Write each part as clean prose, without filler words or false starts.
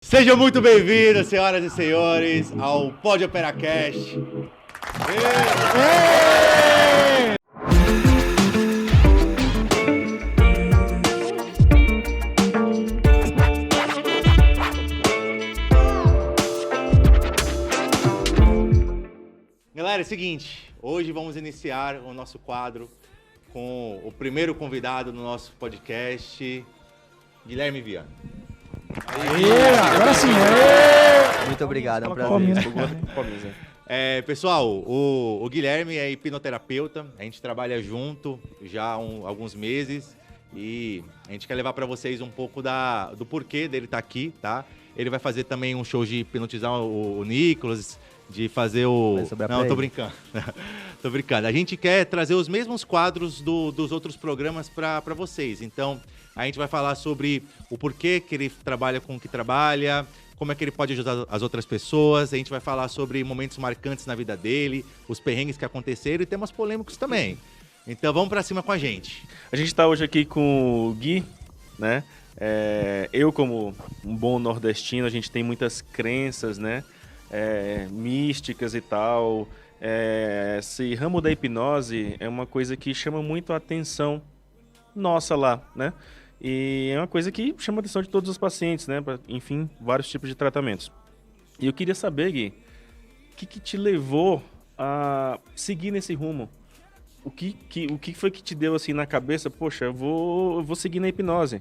Sejam muito bem-vindos, senhoras e senhores, ao Pode Operar Cast. Galera, é o seguinte, hoje vamos iniciar o nosso quadro com o primeiro convidado do nosso podcast, Guilherme Viana. Agora sim. Muito obrigado, é um prazer. Pessoal, o Guilherme é hipnoterapeuta, a gente trabalha junto já há alguns meses e a gente quer levar para vocês um pouco do porquê dele estar aqui, tá? Ele vai fazer também um show de hipnotizar o Nicolas, de fazer o... Não, tô brincando. Tô brincando. A gente quer trazer os mesmos quadros dos outros programas para vocês, então... A gente vai falar sobre o porquê que ele trabalha com o que trabalha, como é que ele pode ajudar as outras pessoas. A gente vai falar sobre momentos marcantes na vida dele, os perrengues que aconteceram e temas polêmicos também. Então vamos pra cima com a gente. A gente tá hoje aqui com o Gui, né? Eu, como um bom nordestino, a gente tem muitas crenças, né? Místicas e tal. Esse ramo da hipnose é uma coisa que chama muito a atenção nossa lá, né? E é uma coisa que chama a atenção de todos os pacientes, né? Enfim, vários tipos de tratamentos. E eu queria saber, Gui, o que te levou a seguir nesse rumo? O que foi que te deu assim na cabeça? Poxa, eu vou seguir na hipnose.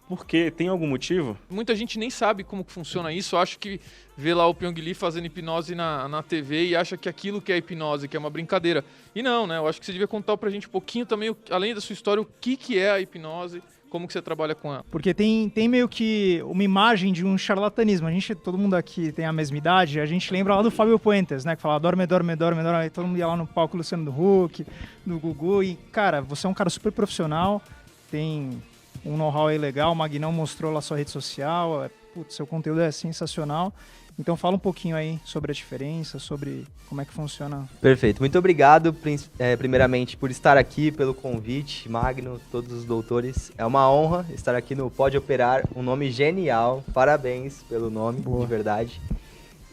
Por quê? Tem algum motivo? Muita gente nem sabe como que funciona isso, acha que vê lá o Pyong Lee fazendo hipnose na TV e acha que aquilo que é hipnose, que é uma brincadeira. E não, né? Eu acho que você devia contar pra gente um pouquinho também, além da sua história, o que é a hipnose, como que você trabalha com ela. Porque tem meio que uma imagem de um charlatanismo. Todo mundo aqui tem a mesma idade, a gente lembra lá do Fábio Puentes, né? Que falava dorme, e todo mundo ia lá no palco Luciano do Huck, do Gugu, e cara, você é um cara super profissional, tem um know-how aí legal, o Magnão mostrou lá sua rede social, seu conteúdo é sensacional. Então fala um pouquinho aí sobre a diferença, sobre como é que funciona. Perfeito, muito obrigado primeiramente por estar aqui, pelo convite, Magno, todos os doutores. É uma honra estar aqui no Pode Operar, um nome genial, parabéns pelo nome, de verdade.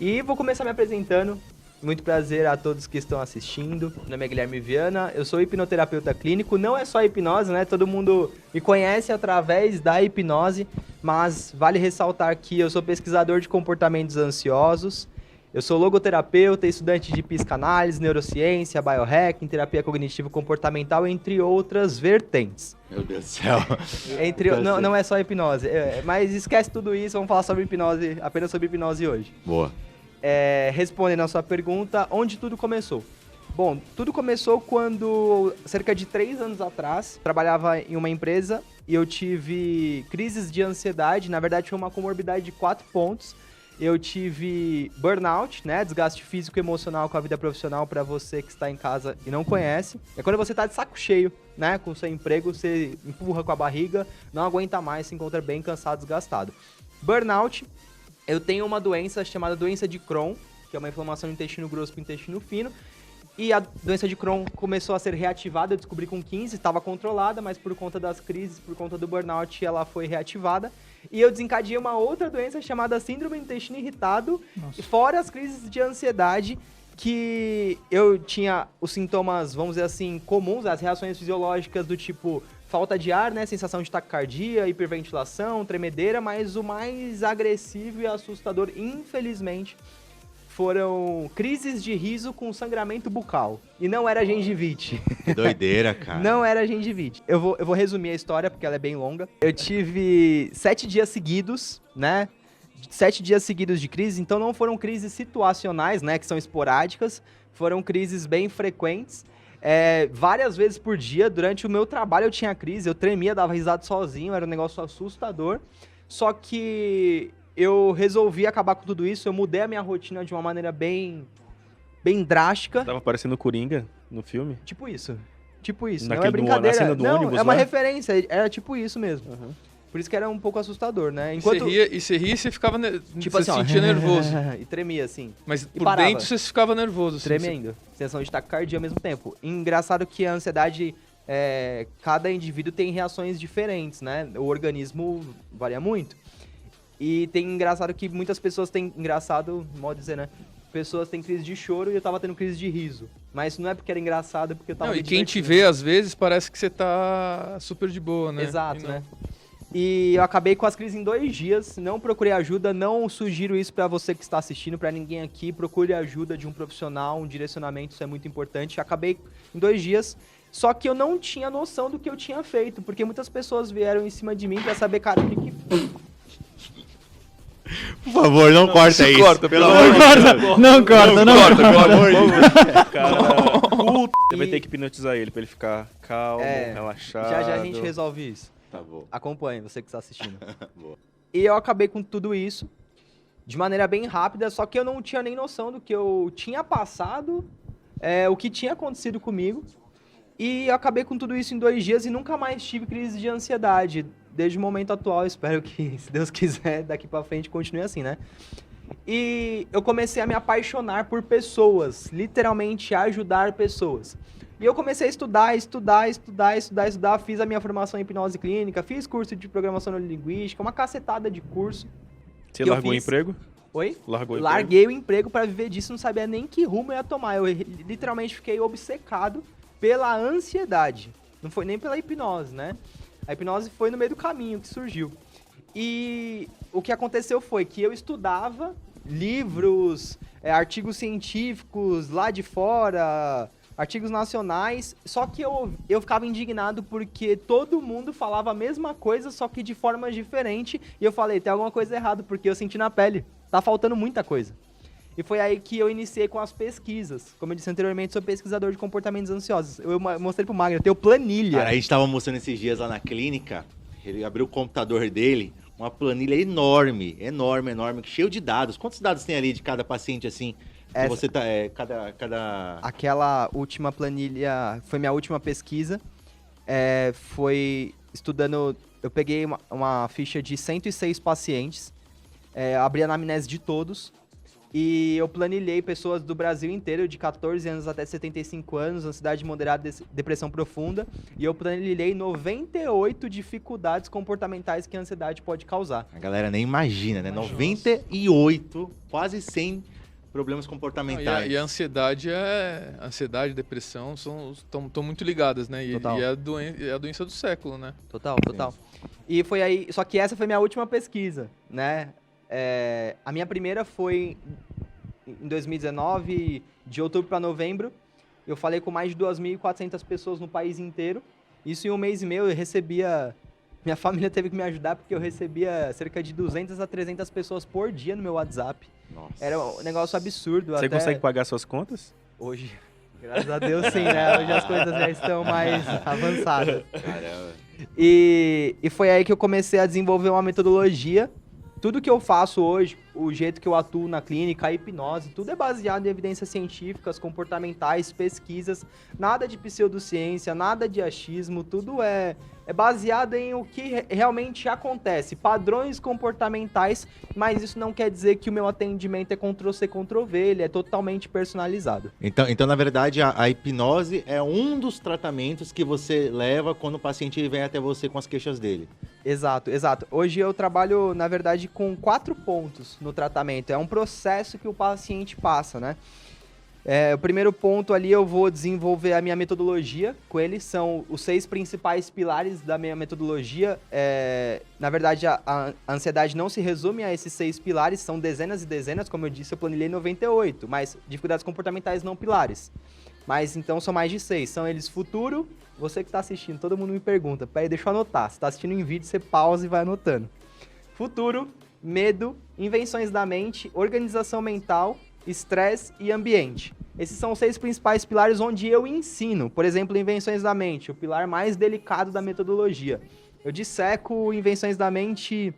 E vou começar me apresentando. Muito prazer a todos que estão assistindo. Meu nome é Guilherme Viana, eu sou hipnoterapeuta clínico. Não é só hipnose, né? Todo mundo me conhece através da hipnose, mas vale ressaltar que eu sou pesquisador de comportamentos ansiosos. Eu sou logoterapeuta, estudante de psicanálise, neurociência, biohacking, terapia cognitivo-comportamental, entre outras vertentes. Meu Deus do céu. Não é só hipnose, mas esquece tudo isso, vamos falar sobre hipnose, apenas sobre hipnose hoje. Boa. Respondendo a sua pergunta, onde tudo começou? Bom, tudo começou quando, cerca de 3 anos atrás, trabalhava em uma empresa e eu tive crises de ansiedade. Na verdade, foi uma comorbidade de 4 pontos. Eu tive burnout, né? Desgaste físico e emocional com a vida profissional, para você que está em casa e não conhece. É quando você está de saco cheio, né? Com o seu emprego, você empurra com a barriga, não aguenta mais, se encontra bem cansado, desgastado. Burnout. Eu tenho uma doença chamada doença de Crohn, que é uma inflamação do intestino grosso para o intestino fino. E a doença de Crohn começou a ser reativada, eu descobri com 15, estava controlada, mas por conta das crises, por conta do burnout, ela foi reativada. E eu desencadeei uma outra doença chamada síndrome do intestino irritado, fora as crises de ansiedade, que eu tinha os sintomas, vamos dizer assim, comuns, as reações fisiológicas do tipo... falta de ar, né? Sensação de taquicardia, hiperventilação, tremedeira, mas o mais agressivo e assustador, infelizmente, foram crises de riso com sangramento bucal. E não era gengivite. Que doideira, cara. Não era gengivite. Eu vou resumir a história, porque ela é bem longa. Eu tive 7 dias seguidos, né? 7 dias seguidos de crise, então não foram crises situacionais, né? Que são esporádicas. Foram crises bem frequentes. Várias vezes por dia, durante o meu trabalho eu tinha crise, eu tremia, dava risada sozinho, era um negócio assustador. Só que eu resolvi acabar com tudo isso, eu mudei a minha rotina de uma maneira bem drástica. Tava parecendo Coringa no filme? Tipo isso, não é brincadeira. Na cena do ônibus, é uma lá? referência, era tipo isso mesmo. Uhum. Por isso que era um pouco assustador, né? Enquanto... Você ria e você ficava... Tipo você assim, se sentia nervoso. E tremia, assim. Mas por parava. dentro você ficava nervoso. Assim, Tremendo. Sensação de taquicardia ao mesmo tempo. Engraçado que a ansiedade... cada indivíduo tem reações diferentes, né? O organismo varia muito. E tem engraçado que muitas pessoas têm, engraçado, modo dizer, né? Pessoas têm crise de choro e eu tava tendo crise de riso. Mas não é porque era engraçado, é porque eu tava Não, me e quem te divertindo. vê, às vezes, parece que você tá super de boa, né? Exato, E não. né? E eu acabei com as crises em 2 dias, não procurei ajuda, não sugiro isso pra você que está assistindo, pra ninguém aqui. Procure ajuda de um profissional, um direcionamento, isso é muito importante. Acabei em 2 dias, só que eu não tinha noção do que eu tinha feito, porque muitas pessoas vieram em cima de mim pra saber, cara, o que Por favor, não corta isso. corta, pelo pelo amor de Deus. Não corta, não corta. Pelo amor de Deus. Cara, você vai E- ter que hipnotizar ele pra ele ficar calmo, É, relaxado. já a gente resolve isso. Tá bom. Acompanhe, você que está assistindo. Boa. E eu acabei com tudo isso de maneira bem rápida, só que eu não tinha nem noção do que eu tinha passado, o que tinha acontecido comigo. E eu acabei com tudo isso em 2 dias e nunca mais tive crise de ansiedade. Desde o momento atual, espero que, se Deus quiser, daqui pra frente continue assim, né? E eu comecei a me apaixonar por pessoas, literalmente ajudar pessoas. E eu comecei a estudar, fiz a minha formação em hipnose clínica, fiz curso de programação neurolinguística, uma cacetada de curso. Você que eu largou o fiz. emprego? Oi? Largou o emprego? Larguei o emprego pra viver disso, não sabia nem que rumo eu ia tomar. Eu literalmente fiquei obcecado pela ansiedade. Não foi nem pela hipnose, né? A hipnose foi no meio do caminho que surgiu. E o que aconteceu foi que eu estudava livros, artigos científicos lá de fora, artigos nacionais, só que eu ficava indignado porque todo mundo falava a mesma coisa, só que de forma diferente, e eu falei, tem alguma coisa errada, porque eu senti na pele, tá faltando muita coisa. E foi aí que eu iniciei com as pesquisas. Como eu disse anteriormente, sou pesquisador de comportamentos ansiosos. Eu mostrei pro Magno, eu tenho planilha. Cara, a gente tava mostrando esses dias lá na clínica, ele abriu o computador dele, uma planilha enorme, cheio de dados. Quantos dados tem ali de cada paciente, assim? Que Essa- você tá, cada... Aquela última planilha foi minha última pesquisa. Foi estudando. Eu peguei uma ficha de 106 pacientes, abri a anamnese de todos. E eu planilhei pessoas do Brasil inteiro, de 14 anos até 75 anos, ansiedade moderada, depressão profunda. E eu planilhei 98 dificuldades comportamentais que a ansiedade pode causar. A galera nem imagina, né? Nossa. 98, quase 100 problemas Não, comportamentais. e a ansiedade ansiedade, depressão estão muito ligadas, né? E, Total. e é a doença do século, né? Total. E foi aí. Só que essa foi minha última pesquisa, né? A minha primeira foi em 2019, de outubro para novembro. Eu falei com mais de 2.400 pessoas no país inteiro. Isso em um mês e meio eu recebia. Minha família teve que me ajudar porque eu recebia cerca de 200 a 300 pessoas por dia no meu WhatsApp. Nossa. Era um negócio absurdo. Você até consegue pagar suas contas? Hoje, graças a Deus, sim, né? Hoje as coisas já estão mais avançadas. Caramba. E foi aí que eu comecei a desenvolver uma metodologia. Tudo que eu faço hoje, o jeito que eu atuo na clínica, a hipnose, tudo é baseado em evidências científicas, comportamentais, pesquisas, nada de pseudociência, nada de achismo, tudo é baseado em o que realmente acontece, padrões comportamentais, mas isso não quer dizer que o meu atendimento é Ctrl-C, Ctrl-V, ele é totalmente personalizado. Então, na verdade, a hipnose é um dos tratamentos que você leva quando o paciente vem até você com as queixas dele. Exato. Hoje eu trabalho, na verdade, com 4 pontos no tratamento. É um processo que o paciente passa, né? O primeiro ponto ali eu vou desenvolver a minha metodologia com ele. São os 6 principais pilares da minha metodologia. Na verdade, a ansiedade não se resume a esses 6 pilares, são dezenas e dezenas. Como eu disse, eu planilhei 98, mas dificuldades comportamentais não pilares. Mas então são mais de 6. São eles futuro. Você que está assistindo, todo mundo me pergunta. Peraí, deixa eu anotar. Se está assistindo em vídeo, você pausa e vai anotando. Futuro, medo, invenções da mente, organização mental, estresse e ambiente. Esses são os 6 principais pilares onde eu ensino. Por exemplo, invenções da mente, o pilar mais delicado da metodologia. Eu disseco invenções da mente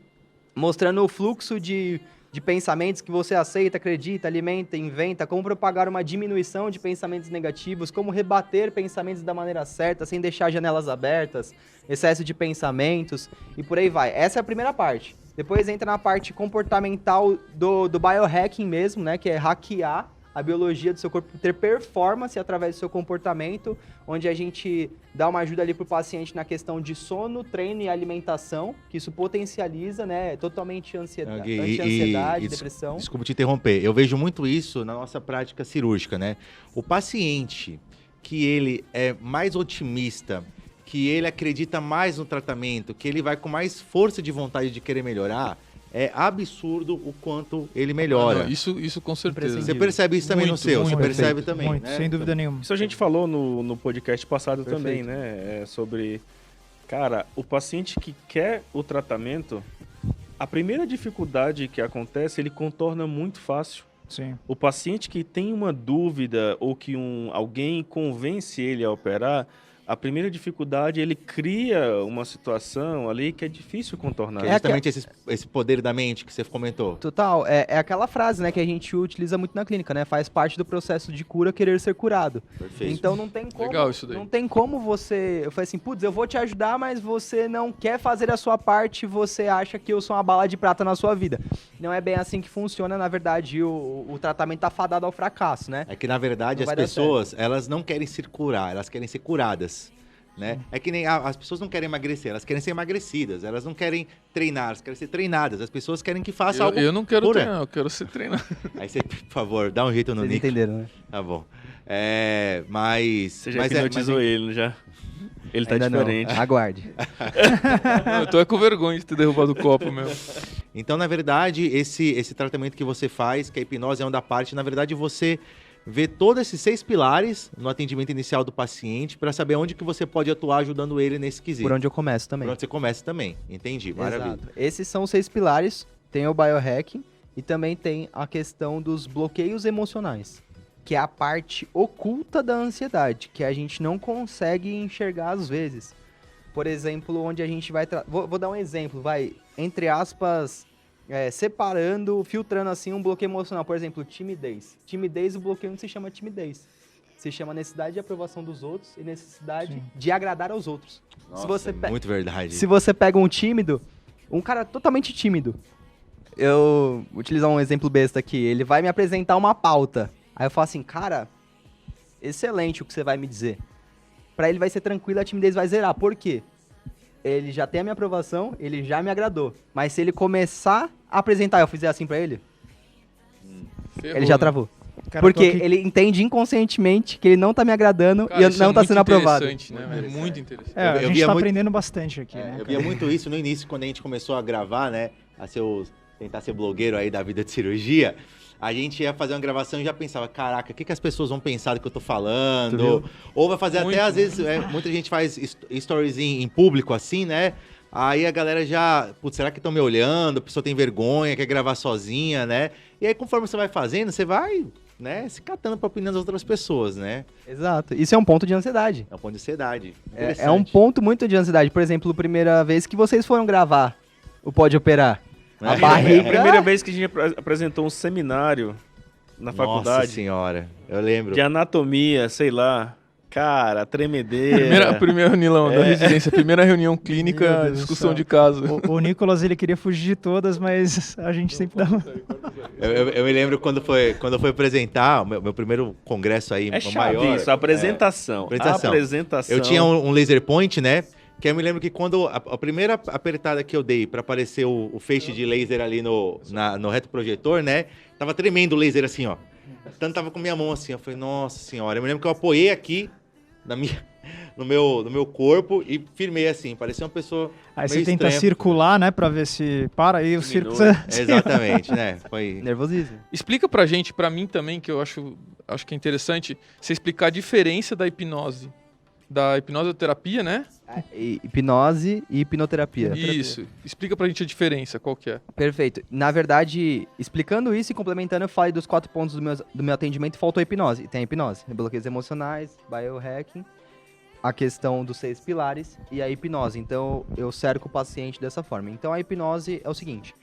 mostrando o fluxo de pensamentos que você aceita, acredita, alimenta, inventa, como propagar uma diminuição de pensamentos negativos, como rebater pensamentos da maneira certa, sem deixar janelas abertas, excesso de pensamentos e por aí vai. Essa é a primeira parte. Depois entra na parte comportamental do biohacking mesmo, né, que é hackear a biologia do seu corpo ter performance através do seu comportamento, onde a gente dá uma ajuda ali pro paciente na questão de sono, treino e alimentação, que isso potencializa, né, totalmente anti-ansiedade, depressão. Desculpa te interromper, eu vejo muito isso na nossa prática cirúrgica, né? O paciente que ele é mais otimista, que ele acredita mais no tratamento, que ele vai com mais força de vontade de querer melhorar, é absurdo o quanto ele melhora. Isso com certeza. Você percebe isso também no seu, você percebe também, Muito, né? sem dúvida nenhuma. Isso a gente falou no podcast passado também, Perfeito. né? Sobre, cara, o paciente que quer o tratamento, a primeira dificuldade que acontece, ele contorna muito fácil. Sim. O paciente que tem uma dúvida ou que alguém convence ele a operar, a primeira dificuldade, ele cria uma situação ali que é difícil contornar. Que é justamente esse poder da mente que você comentou. Total, é aquela frase, né, que a gente utiliza muito na clínica, né? Faz parte do processo de cura querer ser curado. Perfeito. Então não tem como. Legal isso daí. Não tem como você. Eu falei assim, putz, eu vou te ajudar, mas você não quer fazer a sua parte, você acha que eu sou uma bala de prata na sua vida. Não é bem assim que funciona, na verdade, o tratamento tá fadado ao fracasso, né? É que, na verdade, Não as vai dar pessoas, elas não querem se curar, elas querem ser curadas. Né? É que nem as pessoas não querem emagrecer, elas querem ser emagrecidas, elas não querem treinar, elas querem ser treinadas. As pessoas querem que faça algo. Eu não quero cura. treinar, eu quero ser treinado. Aí você, por favor, dá um jeito no Vocês Nico. entenderam, né? Tá bom. Mas. Você já hipnotizou ele, não já? Ele tá Ainda diferente. Não. Aguarde. Não, eu tô com vergonha de ter derrubado o copo, meu. Então, na verdade, esse tratamento que você faz, que a hipnose é uma da parte, na verdade, você vê todos esses 6 pilares no atendimento inicial do paciente para saber onde que você pode atuar ajudando ele nesse quesito. Por onde eu começo também. Por onde você começa também. Entendi, maravilha. Exato. Esses são os 6 pilares. Tem o biohacking e também tem a questão dos bloqueios emocionais, que é a parte oculta da ansiedade, que a gente não consegue enxergar às vezes. Por exemplo, onde a gente vai... Vou dar um exemplo, entre aspas, separando, filtrando assim um bloqueio emocional. Por exemplo, timidez. Timidez, o bloqueio não se chama timidez. Se chama necessidade de aprovação dos outros e necessidade de agradar aos outros. Nossa, se você muito verdade. Se você pega um tímido, um cara totalmente tímido, eu vou utilizar um exemplo besta aqui, ele vai me apresentar uma pauta. Aí eu falo assim, cara, excelente o que você vai me dizer. Pra ele vai ser tranquilo, a timidez vai zerar. Por quê? Ele já tem a minha aprovação, ele já me agradou. Mas se ele começar a apresentar, eu fizer assim pra ele, Ferrou, ele já né? travou. Cara, Porque eu tô aqui- ele entende inconscientemente que ele não tá me agradando Cara, e eu isso não é tá muito sendo aprovado. interessante, né? É muito interessante. É, a eu gente via tá muito- aprendendo bastante aqui, né? Eu cara? via muito isso no início, quando a gente começou a gravar, né? Tentar ser blogueiro aí da vida de cirurgia. A gente ia fazer uma gravação e já pensava, caraca, o que as pessoas vão pensar do que eu tô falando? Ou vai fazer Muito, até, às vezes, muita gente faz stories em público assim, né? Aí a galera já, putz, será que estão me olhando? A pessoa tem vergonha, quer gravar sozinha, né? E aí, conforme você vai fazendo, você vai, né, se catando pra opinião das outras pessoas, né? Exato. Isso é um ponto de ansiedade. É um ponto de ansiedade. É um Interessante. ponto muito de ansiedade. Por exemplo, a primeira vez que vocês foram gravar o Pode Operar. A É. barriga... A primeira vez que a gente apresentou um seminário na Nossa faculdade senhora, eu lembro. de anatomia, sei lá. Cara, tremedeira. Primeira reunião da residência, primeira reunião Meu clínica, Deus do discussão céu. de caso. O Nicolas, ele queria fugir de todas, mas a gente sempre dá uma... Eu me lembro quando foi apresentar o meu primeiro congresso aí, É o chato maior. isso, a apresentação. apresentação. A apresentação. Eu tinha um laser point, né? Que eu me lembro que quando a primeira apertada que eu dei pra aparecer o feixe de laser ali no retroprojetor, né? Tava tremendo o laser assim, ó. Tanto tava com minha mão assim, eu falei, nossa senhora. Eu me lembro que eu apoiei aqui no meu corpo e firmei assim, parecia uma pessoa Aí meio você tenta estranha. circular, né, pra ver se para, aí o Diminui. círculo... Exatamente, né? Foi... Nervosismo. Explica pra gente, pra mim também, que eu acho que é interessante, você explicar a diferença da hipnoterapia, né? Hipnose e hipnoterapia. Isso. Explica pra gente a diferença, qual que é. Perfeito. Na verdade, explicando isso e complementando, eu falei dos 4 pontos do meu atendimento, faltou a hipnose. Tem a hipnose, bloqueios emocionais, biohacking, a questão dos 6 pilares e a hipnose. Então, eu cerco o paciente dessa forma. Então, a hipnose é o seguinte,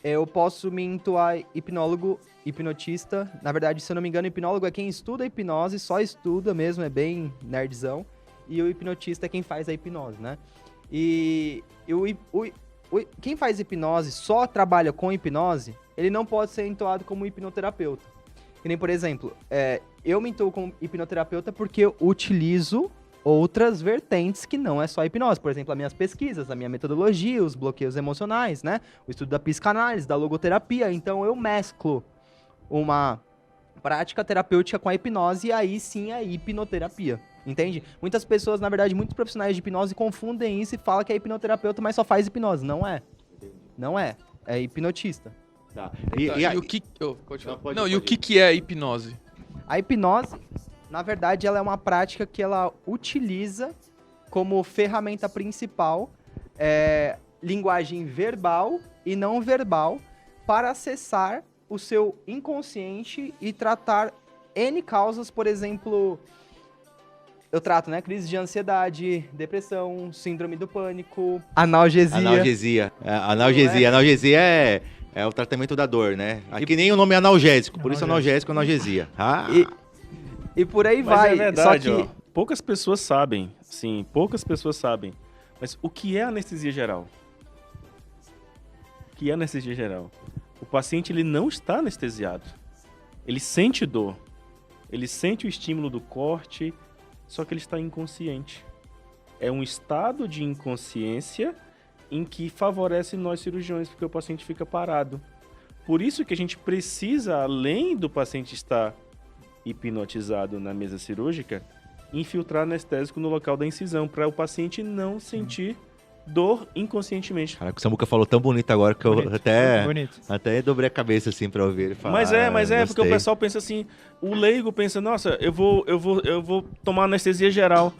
eu posso me intuar hipnólogo, hipnotista. Na verdade, se eu não me engano, o hipnólogo é quem estuda a hipnose, só estuda mesmo, é bem nerdzão. E o hipnotista é quem faz a hipnose, né? E quem faz hipnose, só trabalha com hipnose, ele não pode ser entoado como hipnoterapeuta. Que nem, por exemplo, eu me intuo como hipnoterapeuta porque eu utilizo outras vertentes que não é só a hipnose. Por exemplo, as minhas pesquisas, a minha metodologia, os bloqueios emocionais, né? O estudo da psicanálise, da logoterapia. Então, eu mesclo uma prática terapêutica com a hipnose e aí sim a hipnoterapia. Entende? Muitas pessoas, na verdade, muitos profissionais de hipnose confundem isso e falam que é hipnoterapeuta, mas só faz hipnose. Não é. Não é. É hipnotista. Tá. Tá, e o que... pode falar. Não, Não, e o pode ir. que é a hipnose? A hipnose, na verdade, ela é uma prática que ela utiliza como ferramenta principal linguagem verbal e não verbal para acessar o seu inconsciente e tratar N causas, por exemplo, eu trato, né, crise de ansiedade, depressão, síndrome do pânico, analgesia. Analgesia. Analgesia é o tratamento da dor, né? Aqui nem o nome é analgésico, por isso analgésico é analgesia. Ah, E por aí Mas vai. é verdade, Só que ó. Poucas pessoas sabem, sim, poucas pessoas sabem. Mas o que é anestesia geral? O que é anestesia geral? O paciente, ele não está anestesiado. Ele sente dor. Ele sente o estímulo do corte, só que ele está inconsciente. É um estado de inconsciência em que favorece nós cirurgiões, porque o paciente fica parado. Por isso que a gente precisa, além do paciente estar hipnotizado na mesa cirúrgica, infiltrar anestésico no local da incisão, para o paciente não sentir dor inconscientemente. Caraca, o Samuca falou tão bonito agora que eu Bonito, bonito. até dobrei a cabeça assim pra ouvir ele falar. Mas é, porque o Gostei. pessoal pensa assim, o leigo pensa, nossa, eu vou tomar anestesia geral.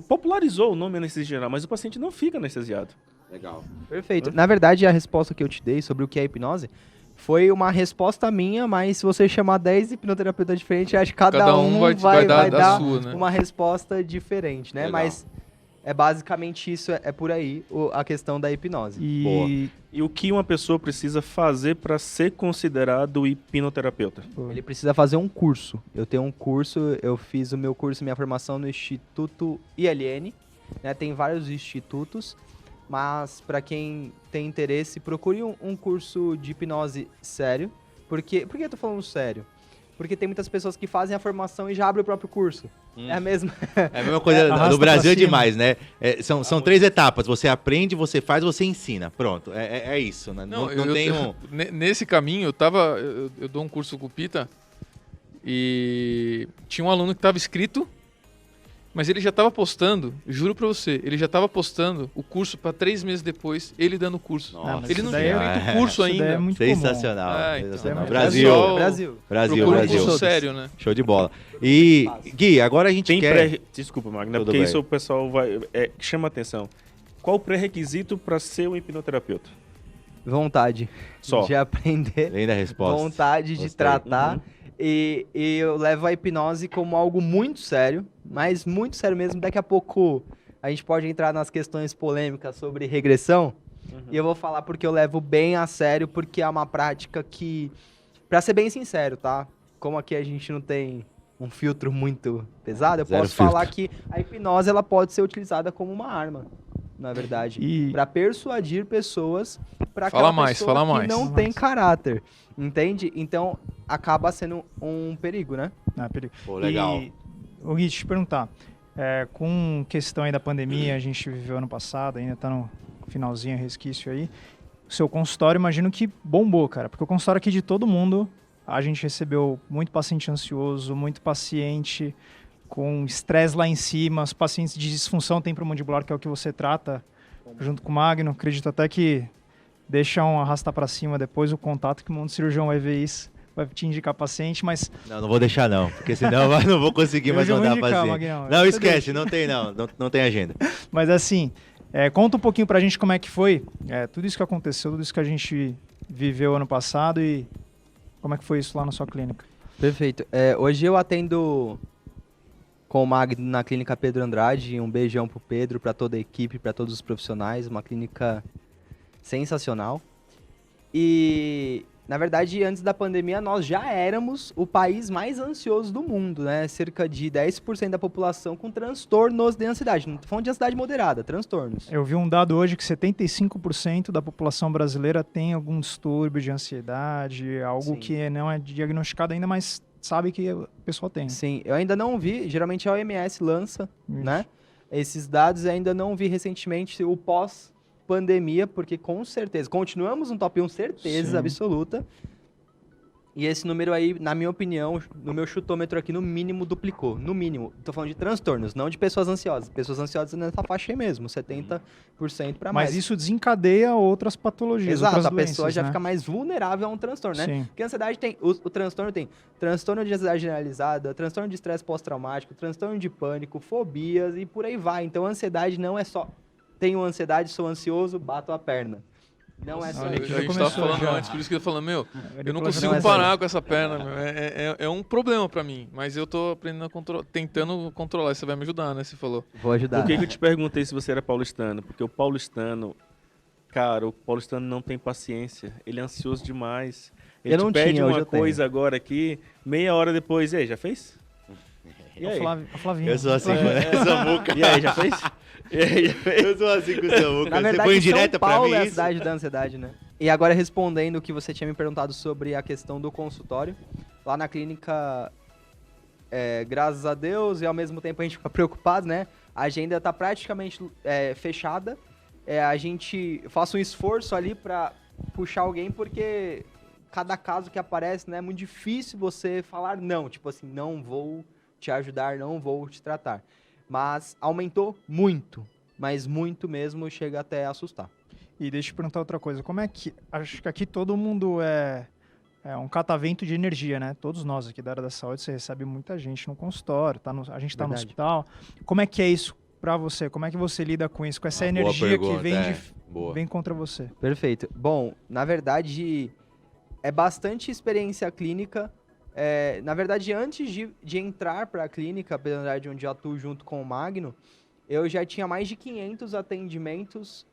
Popularizou o nome anestesia geral, mas o paciente não fica anestesiado. Legal. Perfeito. Na verdade, a resposta que eu te dei sobre o que é hipnose foi uma resposta minha, mas se você chamar 10 hipnoterapeutas diferentes, acho que cada um vai dar dar a sua, né? uma resposta diferente, né? Legal. Mas é basicamente isso, é por aí a questão da hipnose. Boa. E o que uma pessoa precisa fazer para ser considerado hipnoterapeuta? Ele precisa fazer um curso. Eu tenho um curso, eu fiz o meu curso, minha formação no Instituto ILN, né? Tem vários institutos, mas para quem tem interesse, procure um curso de hipnose sério. Por que eu tô falando sério? Porque tem muitas pessoas que fazem a formação e já abrem o próprio curso. É a mesma. É a mesma coisa, Arrasta no Brasil pra é cima. demais, né? São 3 etapas. Você aprende, você faz, você ensina. Pronto, é isso, né? Não tem um... Nesse caminho, eu dou um curso com o Pita e tinha um aluno que estava inscrito, mas ele já estava postando, juro pra você, ele já estava postando o curso para 3 meses depois, ele dando o curso. Nossa, Ele não isso daí tinha é- feito o curso Isso daí ainda. é muito comum. Sensacional. Então. Sensacional. É Brasil. Pessoal, Brasil. Brasil, Procura um Brasil. curso sério, né? Show de bola. E, Gui, agora a gente Tem quer... Desculpa, Magna, Tudo porque bem. isso o pessoal chama atenção. Qual o pré-requisito para ser um hipnoterapeuta? Vontade Só. de aprender, Além da resposta. vontade de Gostei. tratar. E eu levo a hipnose como algo muito sério, mas muito sério mesmo. Daqui a pouco a gente pode entrar nas questões polêmicas sobre regressão. E eu vou falar porque eu levo bem a sério, porque é uma prática que, pra ser bem sincero, tá? Como aqui a gente não tem um filtro muito pesado, eu Zero posso filtro. falar que a hipnose ela pode ser utilizada como uma arma, na verdade. E Pra persuadir pessoas para Fala aquela mais, pessoa fala que mais. não Fala tem mais. caráter, entende? Então acaba sendo um perigo, né? perigo. Pô, legal. E, ô Gui, deixa eu te perguntar. Com questão aí da pandemia, a gente viveu ano passado, ainda tá no finalzinho, resquício aí. O seu consultório, imagino que bombou, cara. Porque o consultório aqui de todo mundo, a gente recebeu muito paciente ansioso, muito paciente com estresse lá em cima, os pacientes de disfunção temporomandibular, que é o que você trata junto com o Magno. Acredito até que deixa um arrastar para cima depois o contato que o cirurgião vai ver isso, vai te indicar paciente, mas Não vou deixar não, porque senão eu não vou conseguir mais Eu já vou mandar indicar, paciente. Magnão. Não, Você esquece, não tem não, não tem agenda. Mas assim, conta um pouquinho pra gente como é que foi tudo isso que aconteceu, tudo isso que a gente viveu ano passado e como é que foi isso lá na sua clínica. Perfeito. Hoje eu atendo com o Magno na clínica Pedro Andrade. Um beijão pro Pedro, para toda a equipe, para todos os profissionais. Uma clínica sensacional. E Na verdade, antes da pandemia, nós já éramos o país mais ansioso do mundo, né? Cerca de 10% da população com transtornos de ansiedade. Não tô falando de ansiedade moderada, transtornos. Eu vi um dado hoje que 75% da população brasileira tem algum distúrbio de ansiedade, algo Sim. que não é diagnosticado ainda, mas sabe que o pessoal tem. Sim, eu ainda não vi, geralmente a OMS lança, né? Esses dados, eu ainda não vi recentemente o pós-pandemia, porque com certeza, continuamos no top 1, certeza Sim. absoluta. E esse número aí, na minha opinião, no meu chutômetro aqui, no mínimo duplicou. No mínimo. Tô falando de transtornos, não de pessoas ansiosas. Pessoas ansiosas nessa faixa aí mesmo, 70% para mais. Mas isso desencadeia outras patologias, Exato, outras a doenças, pessoa já né? fica mais vulnerável a um transtorno, né? Sim. Porque a ansiedade tem, o transtorno tem transtorno de ansiedade generalizada, transtorno de estresse pós-traumático, transtorno de pânico, fobias e por aí vai. Então a ansiedade não é só, tenho ansiedade, sou ansioso, bato a perna. Não é só A isso. gente tava começou falando já. antes, por isso que eu tô falando, meu, eu não Nicolas consigo não é só parar com essa perna, meu. É um problema pra mim, mas eu tô aprendendo tentando controlar. Você vai me ajudar, né? Você falou. Vou ajudar. Por que eu te perguntei se você era paulistano? Porque o paulistano, cara, o paulistano não tem paciência. Ele é ansioso demais. Ele Eu não te pede tinha, hoje uma eu tenho. coisa agora aqui, meia hora depois. E aí, já fez? E aí? A Flavinha. Eu sou assim Flavinha. com o Samuca. E aí, já fez? E aí, já fez? Eu sou assim com o Samuca. Na Você verdade, foi indireta São pra Paulo mim é a isso? cidade da ansiedade, né? E agora respondendo o que você tinha me perguntado sobre a questão do consultório, lá na clínica, graças a Deus, e ao mesmo tempo a gente fica preocupado, né? A agenda tá praticamente fechada. Eu faço um esforço ali pra puxar alguém, porque cada caso que aparece, né, é muito difícil você falar não. Tipo assim, não vou te ajudar, não vou te tratar. Mas aumentou muito, mas muito mesmo, chega até a assustar. E deixa eu te perguntar outra coisa. Como é que... Acho que aqui todo mundo é um catavento de energia, né? Todos nós aqui da área da saúde, você recebe muita gente no consultório, a gente tá no Verdade. hospital. Como é que é isso pra você? Como é que você lida com isso? Com essa Uma boa energia pergunta, que vem, boa. vem contra você? Perfeito. Bom, na verdade, é bastante experiência clínica. Na verdade, antes de entrar para a clínica, apesar de onde eu atuo junto com o Magno, eu já tinha mais de 500 atendimentos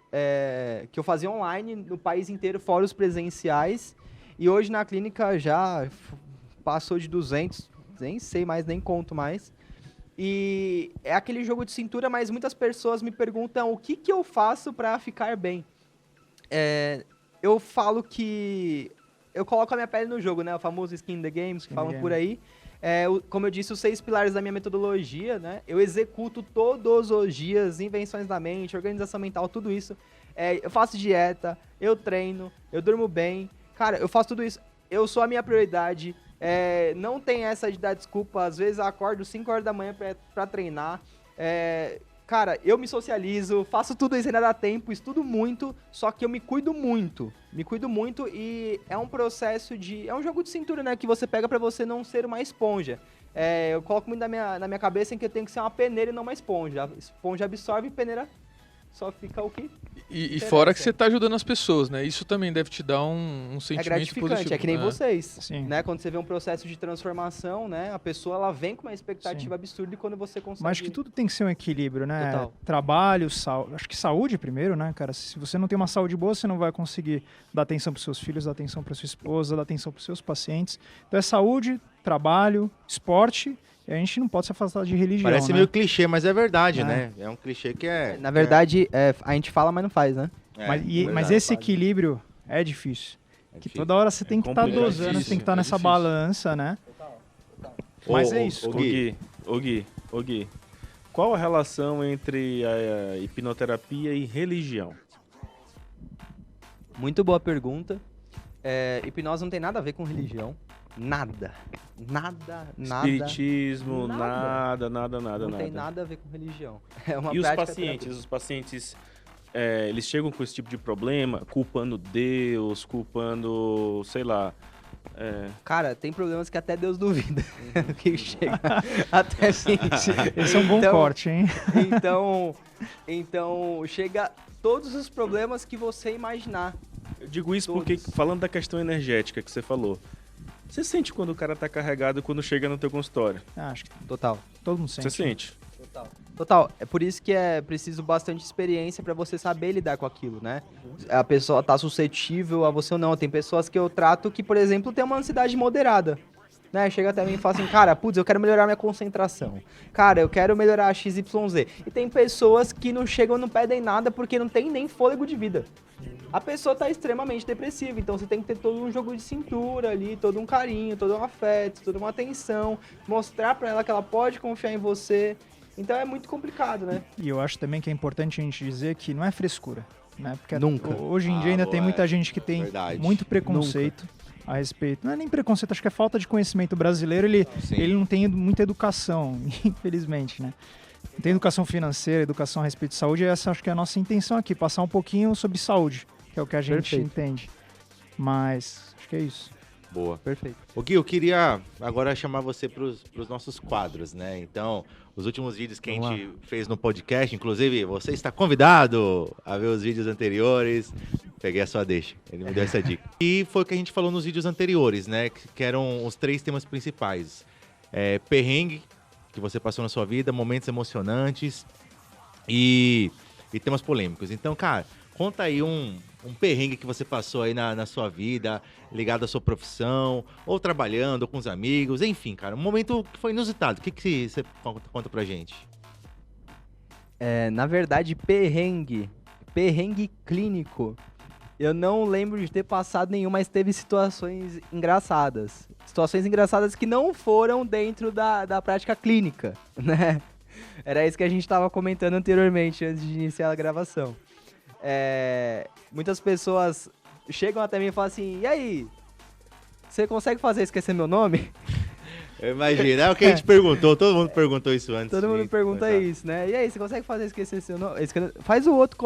que eu fazia online no país inteiro, fora os presenciais. E hoje na clínica já passou de 200, nem sei mais, nem conto mais. E é aquele jogo de cintura, mas muitas pessoas me perguntam o que eu faço para ficar bem. Eu falo que eu coloco a minha pele no jogo, né? O famoso skin in the games, que Skin in the falam game. por aí. Como eu disse, os 6 pilares da minha metodologia, né? Eu executo todos os dias, invenções da mente, organização mental, tudo isso. Eu faço dieta, eu treino, eu durmo bem. Cara, eu faço tudo isso. Eu sou a minha prioridade. Não tem essa de dar desculpa. Às vezes eu acordo 5 horas da manhã pra treinar. Cara, eu me socializo, faço tudo isso, ainda dá tempo, estudo muito, só que eu me cuido muito. Me cuido muito e é um processo é um jogo de cintura, né? Que você pega pra você não ser uma esponja. Eu coloco muito na minha cabeça em que eu tenho que ser uma peneira e não uma esponja. A esponja absorve e peneira só fica o que... E fora que você tá ajudando as pessoas, né? Isso também deve te dar um sentimento gratificante, positivo. é que nem vocês. Sim. Né? Quando você vê um processo de transformação, né? A pessoa ela vem com uma expectativa Sim. absurda e quando você consegue... Mas acho que tudo tem que ser um equilíbrio, né? Total. Trabalho, acho que saúde primeiro, né, cara? Se você não tem uma saúde boa, você não vai conseguir dar atenção para seus filhos, dar atenção para sua esposa, dar atenção para seus pacientes. Então é saúde, trabalho, esporte, e a gente não pode se afastar de religião, Parece né? meio clichê, mas é verdade, É. né? É um clichê que Na verdade, a gente fala, mas não faz, né? Mas verdade. esse equilíbrio é difícil. Que difícil. toda hora você tem que estar complicado. dosando, você tem que É estar nessa difícil. balança, né? Mas é Ô, isso. ô, Gui, Ô Gui, qual a relação entre a hipnoterapia e religião? Muito boa pergunta. Hipnose não tem nada a ver com religião. Nada. Nada. Espiritismo, Nada. nada. Não tem nada a ver com religião. É uma E os prática pacientes? terapêutica. Os pacientes, eles chegam com esse tipo de problema, culpando Deus, culpando, sei lá... Cara, tem problemas que até Deus duvida que chega até mim. Esse é um bom Então- corte, hein? Então, chega todos os problemas que você imaginar. Eu digo isso Todos. porque, falando da questão energética que você falou, você sente quando o cara tá carregado quando chega no teu consultório? Acho que Total. todo mundo sente. Você sente? Total. Total, é por isso que é preciso bastante experiência pra você saber lidar com aquilo, né? A pessoa tá suscetível a você ou não. Tem pessoas que eu trato que, por exemplo, tem uma ansiedade moderada, né? Chega até mim e fala assim, cara, putz, eu quero melhorar minha concentração. Cara, eu quero melhorar XYZ. E tem pessoas que não chegam, não pedem nada porque não tem nem fôlego de vida. A pessoa tá extremamente depressiva, então você tem que ter todo um jogo de cintura ali, todo um carinho, todo um afeto, toda uma atenção, mostrar pra ela que ela pode confiar em você. Então é muito complicado, né? E eu acho também que é importante a gente dizer que não é frescura, né? Porque Nunca. hoje em dia ainda tem muita gente que tem Verdade. muito preconceito a respeito. Não é nem preconceito, acho que é falta de conhecimento. O brasileiro, ele não tem muita educação, infelizmente, né? Não tem educação financeira, educação a respeito de saúde, e essa acho que é a nossa intenção aqui, passar um pouquinho sobre saúde, que é o que a gente Perfeito. entende. Mas acho que é isso. Boa. Perfeito. Ô Gui, eu queria agora chamar você para os nossos quadros, né? Então, os últimos vídeos que a Vamos gente fez no podcast, inclusive, você está convidado a ver os vídeos anteriores. Peguei a sua deixa, ele me deu essa dica. E foi o que a gente falou nos vídeos anteriores, né? Que eram os 3 temas principais. Perrengue, que você passou na sua vida, momentos emocionantes e temas polêmicos. Então, cara, conta aí um perrengue que você passou aí na sua vida, ligado à sua profissão, ou trabalhando, ou com os amigos, enfim, cara, um momento que foi inusitado. O que você conta pra gente? Na verdade, perrengue clínico, eu não lembro de ter passado nenhum, mas teve situações engraçadas. Situações engraçadas que não foram dentro da prática clínica, né? Era isso que a gente estava comentando anteriormente, antes de iniciar a gravação. Muitas pessoas chegam até mim e falam assim, e aí, você consegue fazer esquecer meu nome? Eu imagino, é o que a gente perguntou, todo mundo perguntou isso antes. Todo mundo pergunta isso, né? E aí, você consegue fazer esquecer seu nome? Faz o outro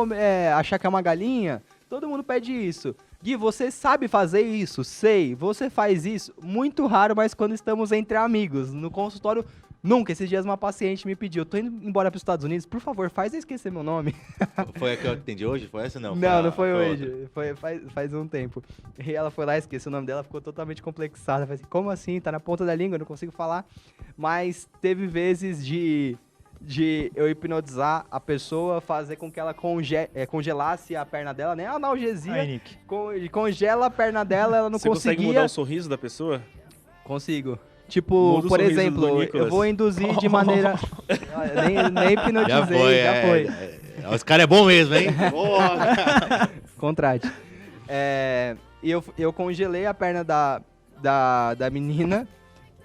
achar que é uma galinha? Todo mundo pede isso. Gui, você sabe fazer isso? Sei. Você faz isso? Muito raro, mas quando estamos entre amigos. No consultório, nunca. Esses dias uma paciente me pediu, tô indo embora para os Estados Unidos, por favor, faz eu esquecer meu nome. Foi a que eu atendi hoje? Foi essa não? Não foi hoje. Faz um tempo. E ela foi lá, esqueceu o nome dela, ficou totalmente complexada. Falei assim, como assim? Tá na ponta da língua, eu não consigo falar. Mas teve vezes de eu hipnotizar a pessoa, fazer com que ela congelasse a perna dela, né? Analgesia. Aí, Nick. Congela a perna dela, ela não Você conseguia. consegue mudar o sorriso da pessoa? Consigo. Tipo, Muda o por sorriso do exemplo, Nicolas. eu vou induzir de maneira... nem hipnotizei, já foi. Os caras é bom mesmo, hein? Porra. Contrate. E eu congelei a perna da menina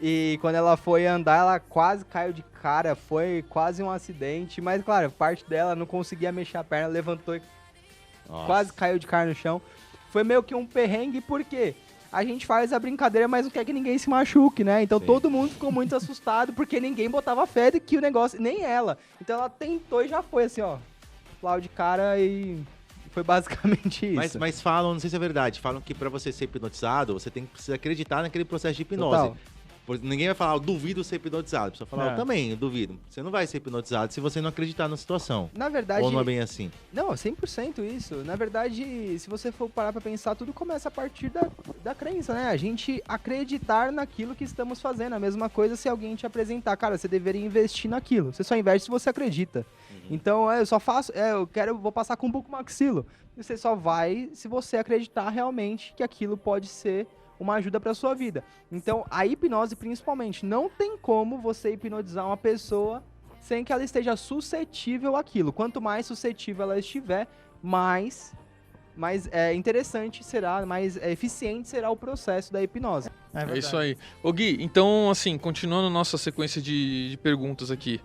e quando ela foi andar, ela quase caiu de cara, foi quase um acidente, mas claro, parte dela não conseguia mexer a perna, levantou e quase caiu de cara no chão. Foi meio que um perrengue, porque a gente faz a brincadeira, mas não quer que ninguém se machuque, né? Então todo mundo ficou muito assustado, porque ninguém botava fé de que o negócio, nem ela. Então ela tentou e já foi assim, ó, lá de cara e... Foi basicamente isso. Mas falam, não sei se é verdade, falam que pra você ser hipnotizado, você precisa acreditar naquele processo de hipnose. Total. Ninguém vai falar, eu duvido ser hipnotizado. A pessoa fala, eu também duvido. Você não vai ser hipnotizado se você não acreditar na situação. Na verdade... Ou não é bem assim? Não, 100% isso. Na verdade, se você for parar pra pensar, tudo começa a partir da crença, né? A gente acreditar naquilo que estamos fazendo. A mesma coisa se alguém te apresentar, cara, você deveria investir naquilo. Você só investe se você acredita. Então, eu só faço, vou passar com um bucomaxilo. Você só vai se você acreditar realmente que aquilo pode ser uma ajuda para sua vida. Então, a hipnose, principalmente, não tem como você hipnotizar uma pessoa sem que ela esteja suscetível àquilo. Quanto mais suscetível ela estiver, mais interessante será, mais eficiente será o processo da hipnose. É isso aí. Ô Gui, então, assim, continuando nossa sequência de perguntas aqui,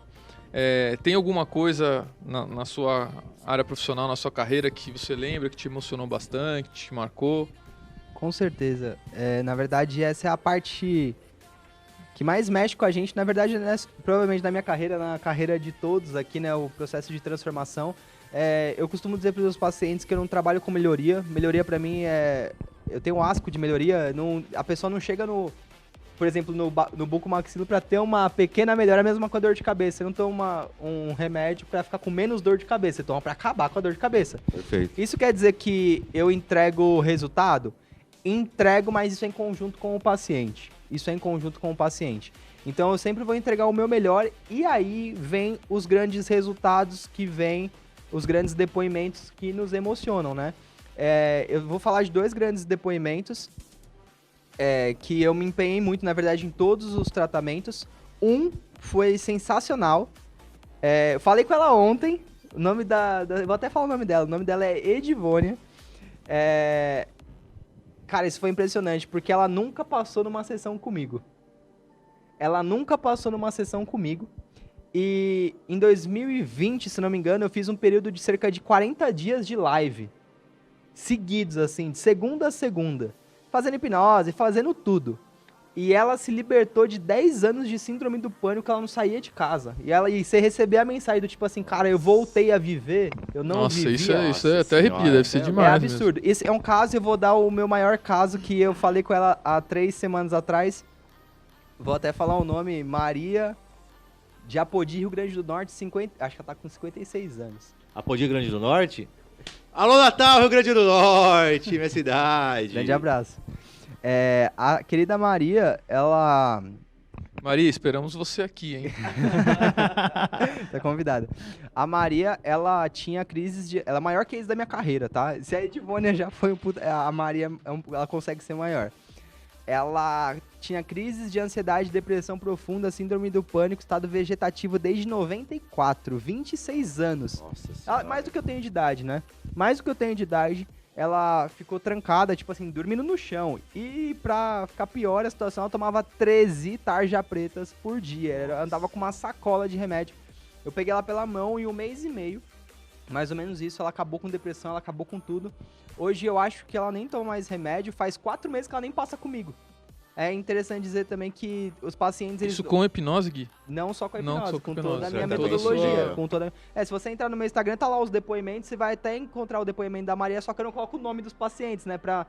tem alguma coisa na sua área profissional, na sua carreira, que você lembra, que te emocionou bastante, que te marcou? Com certeza. Na verdade, essa é a parte que mais mexe com a gente. Na verdade, provavelmente na minha carreira, na carreira de todos aqui, né, o processo de transformação. Eu costumo dizer para os meus pacientes que eu não trabalho com melhoria. Melhoria, para mim, eu tenho um asco de melhoria. A pessoa não chega por exemplo, no bucomaxilo para ter uma pequena melhora, mesmo com a dor de cabeça. Você não toma um remédio para ficar com menos dor de cabeça, você toma para acabar com a dor de cabeça. Perfeito. Isso quer dizer que eu entrego resultado? Entrego, mas isso é em conjunto com o paciente. Então eu sempre vou entregar o meu melhor e aí vem os grandes resultados, que vem os grandes depoimentos que nos emocionam, né? Eu vou falar de 2 grandes depoimentos que eu me empenhei muito, na verdade, em todos os tratamentos. Um foi sensacional. Eu falei com ela ontem, o nome vou até falar o nome dela é Edivônia. Cara, isso foi impressionante, porque ela nunca passou numa sessão comigo. E em 2020, se não me engano, eu fiz um período de cerca de 40 dias de live. Seguidos, assim, de segunda a segunda. Fazendo hipnose, fazendo tudo. E ela se libertou de 10 anos de síndrome do pânico, ela não saía de casa. E você receber a mensagem do tipo assim, cara, eu voltei a viver, eu não Nossa, vivia. isso é até arrepia, deve ser demais. É absurdo. Esse é um caso, eu vou dar o meu maior caso, que eu falei com ela há 3 semanas atrás. Vou até falar o nome, Maria de Apodi, Rio Grande do Norte, acho que ela tá com 56 anos. Apodi, Grande do Norte? Alô, Natal, Rio Grande do Norte, minha cidade. Grande abraço. A querida Maria, ela... Maria, esperamos você aqui, hein? Tá convidada. A Maria, ela tinha crises de... Ela é a maior case da minha carreira, tá? Se a Edivônia já foi a Maria, ela consegue ser maior. Ela tinha crises de ansiedade, depressão profunda, síndrome do pânico, estado vegetativo desde 94, 26 anos. Nossa senhora. Mais do que eu tenho de idade, né? Mais do que eu tenho de idade, ela ficou trancada, tipo assim, dormindo no chão. E pra ficar pior a situação, ela tomava 13 tarja pretas por dia. Ela andava com uma sacola de remédio. Eu peguei ela pela mão e 1 mês e meio, mais ou menos isso, ela acabou com depressão, ela acabou com tudo. Hoje eu acho que ela nem toma mais remédio, faz 4 meses que ela nem passa comigo. É interessante dizer também que os pacientes... Isso com hipnose, Gui? Não só com a Não, hipnose, só com com hipnose, toda a minha certamente. metodologia. Sua- Com toda... Se você entrar no meu Instagram, tá lá os depoimentos, você vai até encontrar o depoimento da Maria, só que eu não coloco o nome dos pacientes, né, pra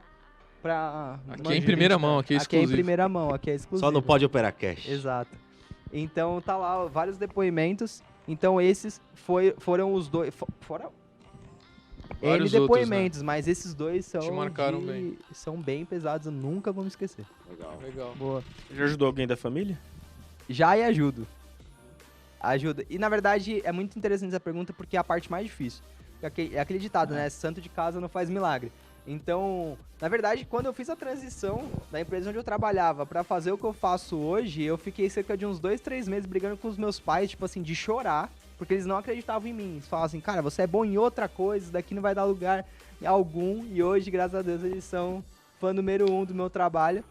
Aqui é em primeira mão, aqui é Aqui é em exclusivo. primeira mão, aqui é exclusivo. Só no Pode Operar Cash. Exato. Então tá lá vários depoimentos. Então esses foram os dois... Foram... Vários N outros, depoimentos, mas esses dois são... Te marcaram bem. São bem pesados, eu nunca vou me esquecer. Legal. Boa. Já ajudou alguém da família? Já e ajudo. Ajuda. E na verdade é muito interessante essa pergunta porque é a parte mais difícil. É aquele ditado, né? Santo de casa não faz milagre. Então, na verdade, quando eu fiz a transição da empresa onde eu trabalhava pra fazer o que eu faço hoje, eu fiquei cerca de uns 2, 3 meses brigando com os meus pais, tipo assim, de chorar, porque eles não acreditavam em mim. Eles falavam assim, cara, você é bom em outra coisa, isso daqui não vai dar lugar em algum. E hoje, graças a Deus, eles são fã número 1 do meu trabalho.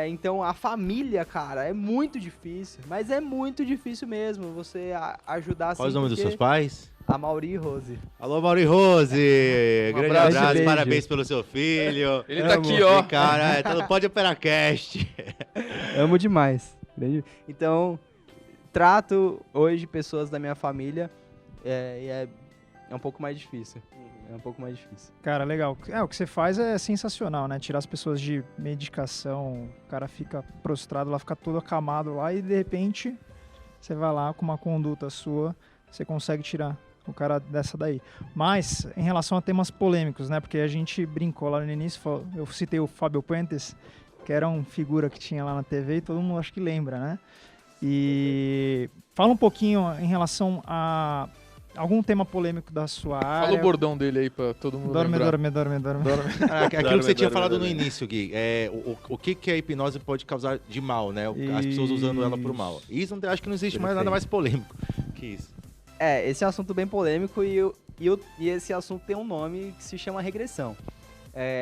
Então a família, cara, é muito difícil, mas é muito difícil mesmo você ajudar assim. Qual é o nome dos porque seus pais? A Mauri e Rose. Alô, Mauri Rose! Grande abraço, abraço, beijo. parabéns pelo seu filho. Ele tá aqui, ó. Cara, tá no Pode Operar Cast. Amo demais. Então, trato hoje pessoas da minha família e é um pouco mais difícil. É um pouco mais difícil. Cara, legal. O que você faz é sensacional, né? Tirar as pessoas de medicação, o cara fica prostrado lá, fica todo acamado lá e de repente você vai lá com uma conduta sua, você consegue tirar o cara dessa daí. Mas, em relação a temas polêmicos, né? Porque a gente brincou lá no início, eu citei o Fábio Puentes, que era um figura que tinha lá na TV e todo mundo acho que lembra, né? E fala um pouquinho em relação a algum tema polêmico da sua área. Fala o bordão dele aí pra todo mundo Dorme, lembrar. dorme. Aquilo que você tinha falado no dorme. início, Gui, o que a hipnose pode causar de mal, né? As pessoas usando ela pro mal. Isso acho que não existe mais nada mais polêmico que isso. Esse é um assunto bem polêmico e esse assunto tem um nome que se chama regressão.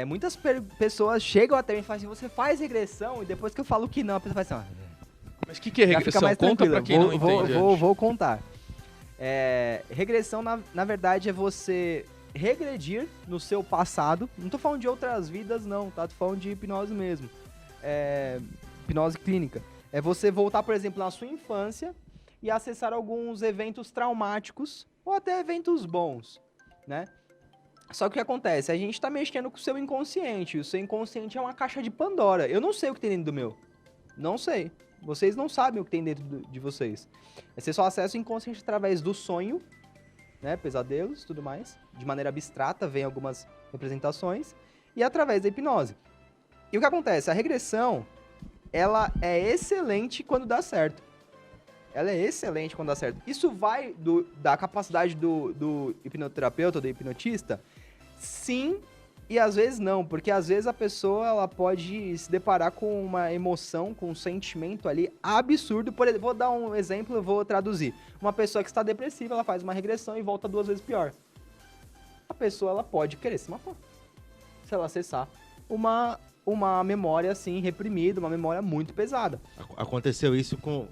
Muitas pessoas chegam até mim e falam assim, você faz regressão? E depois que eu falo que não, a pessoa faz assim, Mas o que é já fica regressão? mais Conta tranquila. pra quem não entende. Vou contar. Regressão, na verdade, é você regredir no seu passado. Não tô falando de outras vidas, não, tá? Tô falando de hipnose mesmo. Hipnose clínica. É você voltar, por exemplo, na sua infância e acessar alguns eventos traumáticos ou até eventos bons, né? Só que o que acontece? A gente tá mexendo com o seu inconsciente. E o seu inconsciente é uma caixa de Pandora. Eu não sei o que tem dentro do meu. Não sei. Vocês não sabem o que tem dentro de vocês. Você só acessa o inconsciente através do sonho, né? Pesadelos e tudo mais. De maneira abstrata, vem algumas representações. E através da hipnose. E o que acontece? A regressão, ela é excelente quando dá certo. Ela é excelente quando dá certo. Isso vai da capacidade do hipnoterapeuta, do hipnotista? Sim, e às vezes não, porque às vezes a pessoa ela pode se deparar com uma emoção, com um sentimento ali absurdo. Por exemplo, vou dar um exemplo, eu vou traduzir. Uma pessoa que está depressiva, ela faz uma regressão e volta 2 vezes pior. A pessoa ela pode querer se matar. Se ela acessar uma memória assim reprimida, uma memória muito pesada. Aconteceu isso com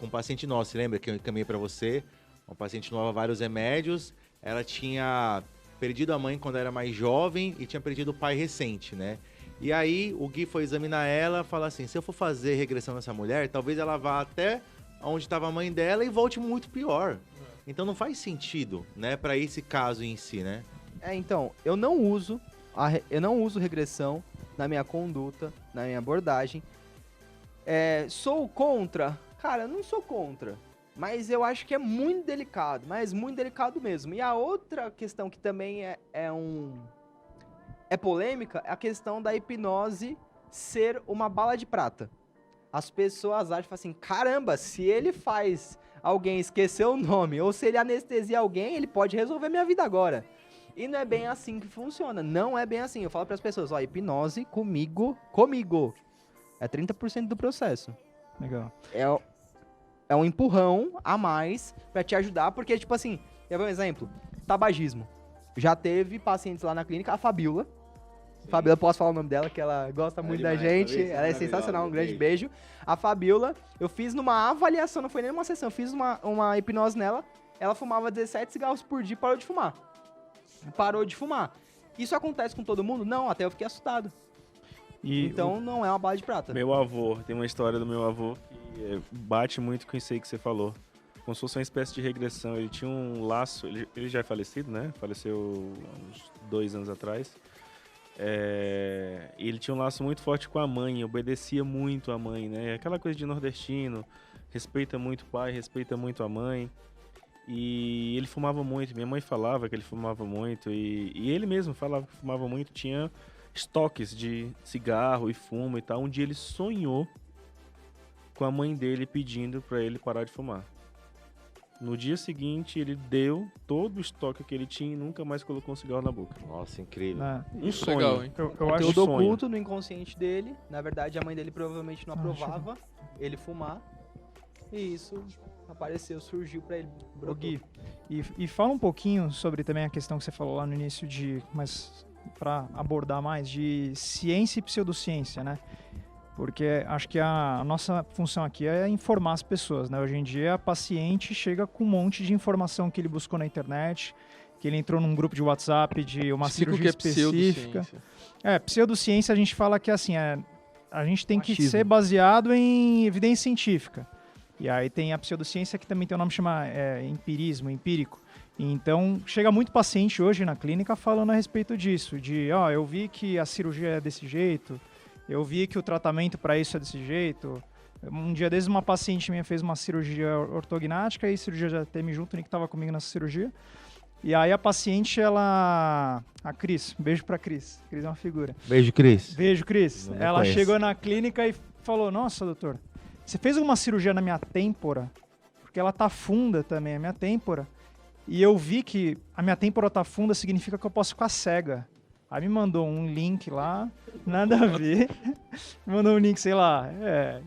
um paciente nosso, você lembra que eu encaminhei para você? Uma paciente tomava vários remédios, ela tinha perdido a mãe quando era mais jovem e tinha perdido o pai recente, né? E aí o Gui foi examinar ela e falou assim, se eu for fazer regressão nessa mulher, talvez ela vá até onde estava a mãe dela e volte muito pior. Então não faz sentido, né, para esse caso em si, né? Então, eu não uso regressão na minha conduta, na minha abordagem. Sou contra? Cara, eu não sou contra. Mas eu acho que é muito delicado, mas muito delicado mesmo. E a outra questão que também é polêmica é a questão da hipnose ser uma bala de prata. As pessoas acham assim, caramba, se ele faz alguém esquecer o nome, ou se ele anestesia alguém, ele pode resolver minha vida agora. E não é bem assim que funciona, não é bem assim. Eu falo para as pessoas, ó, hipnose comigo, é 30% do processo. Legal. É um empurrão a mais pra te ajudar, porque, tipo assim, quer ver um exemplo? Tabagismo. Já teve pacientes lá na clínica, a Fabiola. Fabiola, posso falar o nome dela, que ela gosta muito da gente. Ela é sensacional, um grande beijo. A Fabiola, eu fiz numa avaliação, não foi nem uma sessão, eu fiz uma hipnose nela. Ela fumava 17 cigarros por dia e parou de fumar. Isso acontece com todo mundo? Não, até eu fiquei assustado. Então não é uma bala de prata. Meu avô, tem uma história do meu avô que bate muito com isso aí que você falou. Como se fosse uma espécie de regressão. Ele tinha um laço, ele já é falecido, né? Faleceu uns 2 anos atrás. E ele tinha um laço muito forte com a mãe, obedecia muito a mãe, né? Aquela coisa de nordestino, respeita muito o pai, respeita muito a mãe. E ele fumava muito, minha mãe falava que ele fumava muito, e ele mesmo falava que fumava muito, tinha estoques de cigarro e fumo e tal. Um dia ele sonhou com a mãe dele pedindo pra ele parar de fumar. No dia seguinte, ele deu todo o estoque que ele tinha e nunca mais colocou um cigarro na boca. Nossa, incrível. Um sonho. Legal, hein? Eu acho Tudo oculto no inconsciente dele. Na verdade, a mãe dele provavelmente não aprovava ele fumar. E isso apareceu, surgiu pra ele. Ô, Gui, e fala um pouquinho sobre também a questão que você falou lá no início mas para abordar mais, de ciência e pseudociência, né? Porque acho que a nossa função aqui é informar as pessoas, né? Hoje em dia, a paciente chega com um monte de informação que ele buscou na internet, que ele entrou num grupo de WhatsApp de uma cirurgia específica. Pseudociência a gente fala que assim, a gente tem que ser baseado em evidência científica. E aí tem a pseudociência que também tem um nome que chama empirismo, empírico. Então, chega muito paciente hoje na clínica falando a respeito disso, de, eu vi que a cirurgia é desse jeito, eu vi que o tratamento para isso é desse jeito. Um dia desde uma paciente minha fez uma cirurgia ortognática e cirurgia de ATM junto, o Nick estava comigo nessa cirurgia. E aí a paciente, a Cris, beijo pra Cris. Cris é uma figura. Beijo, Cris. Beijo, Cris. Ela chegou na clínica e falou, nossa, doutor, você fez alguma cirurgia na minha têmpora? Porque ela tá funda também, a minha têmpora. E eu vi que a minha têmpora tá funda significa que eu posso ficar cega. Aí me mandou um link lá, nada a ver. Me mandou um link, sei lá,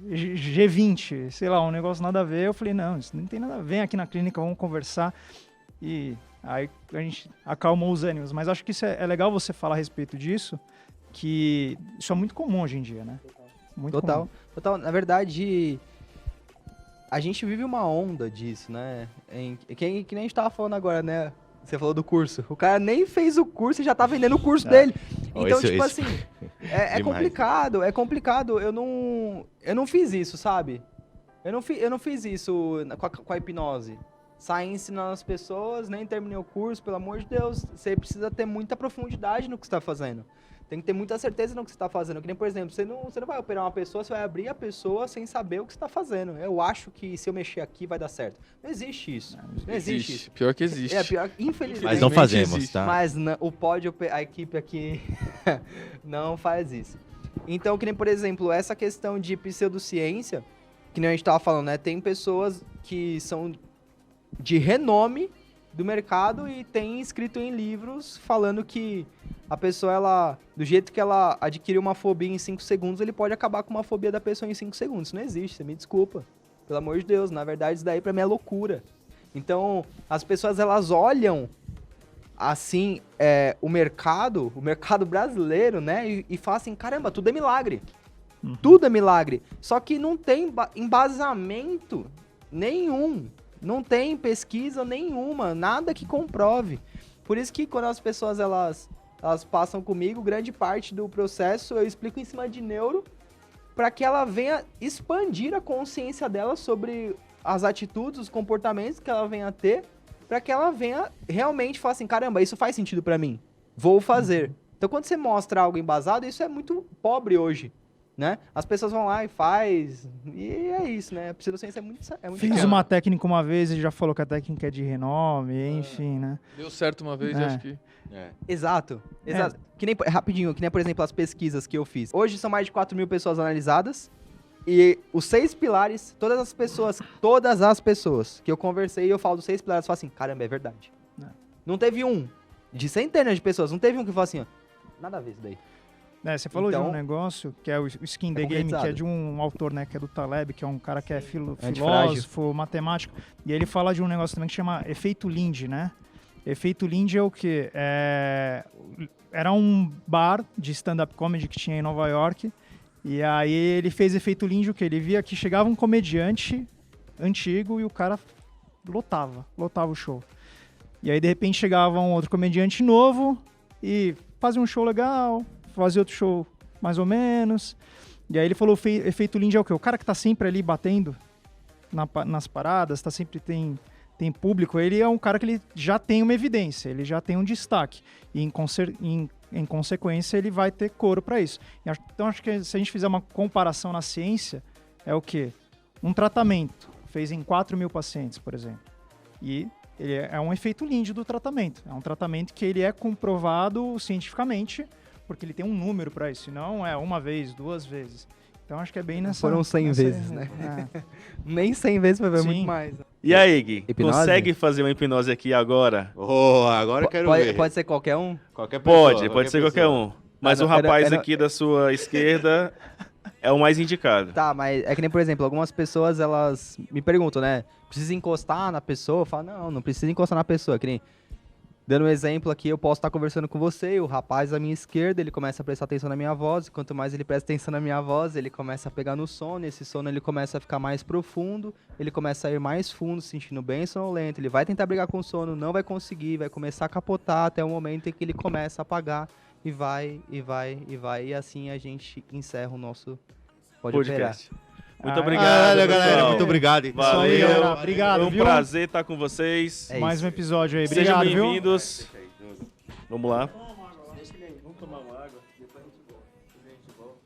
G20, sei lá, um negócio nada a ver. Eu falei, não, isso não tem nada a ver. Vem aqui na clínica, vamos conversar. E aí a gente acalmou os ânimos. Mas acho que isso é legal você falar a respeito disso, que isso é muito comum hoje em dia, né? Muito comum. Total. Na verdade, a gente vive uma onda disso, né? Que nem a gente tava falando agora, né? Você falou do curso. O cara nem fez o curso e já tá vendendo o curso dele. Então, assim, é complicado, Eu não fiz isso, sabe? Eu não fiz isso com a hipnose. Saí ensinando as pessoas, nem terminei o curso, pelo amor de Deus. Você precisa ter muita profundidade no que você tá fazendo. Tem que ter muita certeza no que você está fazendo. Que nem, por exemplo, você não vai operar uma pessoa, você vai abrir a pessoa sem saber o que você está fazendo. Eu acho que se eu mexer aqui vai dar certo. Não existe isso. Não existe isso. Pior que existe. Pior, infelizmente. Mas não fazemos, tá? Mas o pódio, a equipe aqui não faz isso. Então, que nem, por exemplo, essa questão de pseudociência, que nem a gente tava falando, né? Tem pessoas que são de renome do mercado e tem escrito em livros falando que a pessoa, ela, do jeito que ela adquiriu uma fobia em 5 segundos, ele pode acabar com uma fobia da pessoa em 5 segundos. Isso não existe, você me desculpa. Pelo amor de Deus, na verdade isso daí pra mim é loucura. Então, as pessoas, elas olham, assim, o mercado brasileiro, né, e falam assim, caramba, tudo é milagre. Tudo é milagre. Só que não tem embasamento nenhum. Não tem pesquisa nenhuma, nada que comprove. Por isso que quando as pessoas elas passam comigo, grande parte do processo eu explico em cima de neuro para que ela venha expandir a consciência dela sobre as atitudes, os comportamentos que ela venha a ter, para que ela venha realmente falar assim, caramba, isso faz sentido para mim, vou fazer. Então quando você mostra algo embasado, isso é muito pobre hoje. Né? As pessoas vão lá e faz, e é isso, né? A pseudociência é muito Fiz pequena. uma técnica uma vez e já falou que a técnica é de renome, enfim, né? Deu certo uma vez, acho que... Exato. Que nem, rapidinho, que nem, por exemplo, as pesquisas que eu fiz. Hoje são mais de 4.000 pessoas analisadas, e os 6 pilares, todas as pessoas que eu conversei, eu falo dos 6 pilares, eu falo assim, caramba, é verdade. Não teve um, de centenas de pessoas, não teve um que falou assim, ó, nada a ver isso daí. Você falou Então, de um negócio que é o Skin the Game, que é de um autor, né, que é do Taleb, que é um cara que é filósofo, matemático, e ele fala de um negócio também que chama efeito Lindy, né? Efeito Lindy é o quê? Era um bar de stand-up comedy que tinha em Nova York, e aí ele fez efeito Lindy, o que? Ele via que chegava um comediante antigo e o cara lotava o show. E aí, de repente, chegava um outro comediante novo e fazia um show legal, fazia outro show mais ou menos. E aí ele falou, efeito Lindy é o quê? O cara que tá sempre ali batendo nas paradas, tá sempre tem público, ele é um cara que ele já tem uma evidência, ele já tem um destaque. E em consequência ele vai ter coro para isso. Então acho que se a gente fizer uma comparação na ciência, é o quê? Um tratamento fez em 4.000 pacientes, por exemplo. E ele é um efeito Lindy do tratamento. É um tratamento que ele é comprovado cientificamente, porque ele tem um número para isso, não é uma vez, 2 vezes. Então acho que é bem nessa... Foram 100 vezes, né? Nem 100 vezes vai ver muito mais. E aí, Gui, Hipnose? consegue fazer uma hipnose aqui agora? Agora eu quero ver. Pode ser qualquer um? Qualquer pessoa, Pode ser qualquer um. Mas não, o rapaz era- aqui da sua esquerda é o mais indicado. Tá, mas é que nem, por exemplo, algumas pessoas, elas me perguntam, né? Precisa encostar na pessoa? Eu falo, não precisa encostar na pessoa. Que nem, dando um exemplo aqui, eu posso estar conversando com você e o rapaz à minha esquerda, ele começa a prestar atenção na minha voz, e quanto mais ele presta atenção na minha voz, ele começa a pegar no sono, e esse sono ele começa a ficar mais profundo, ele começa a ir mais fundo, se sentindo bem sonolento, ele vai tentar brigar com o sono, não vai conseguir, vai começar a capotar até o momento em que ele começa a apagar, e vai, e assim a gente encerra o nosso Podcast. Muito Ah, obrigado, Olha, galera, pessoal. muito obrigado. Isso aí, Valeu. galera. Obrigado, Foi um viu? prazer estar com vocês. É Mais isso. um episódio aí. Sejam Obrigado, viu? bem-vindos. Vamos lá. Vamos tomar uma água. Depois a gente volta.